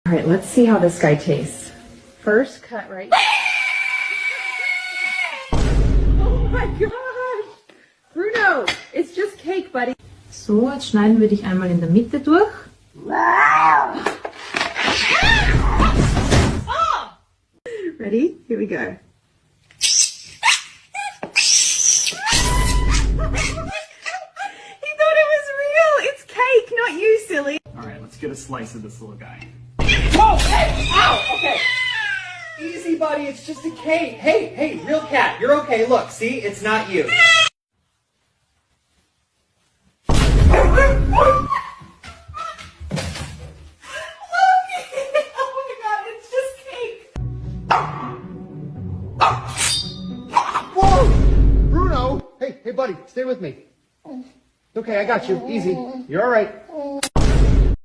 All right, let's see how this guy tastes. First cut right. Oh my gosh! Bruno, it's just cake, buddy. So, jetzt schneiden wir dich einmal in der Mitte durch. Ready? Here we go. He thought it was real! It's cake, not you, silly! Alright, let's get a slice of this little guy. Whoa! Hey! Ow! Okay. Easy, buddy. It's just a cake. Hey, real cat. You're okay. Look, see? It's not you. Whoa! Bruno! Hey, buddy, stay with me. Okay, I got you. Easy. You're all right.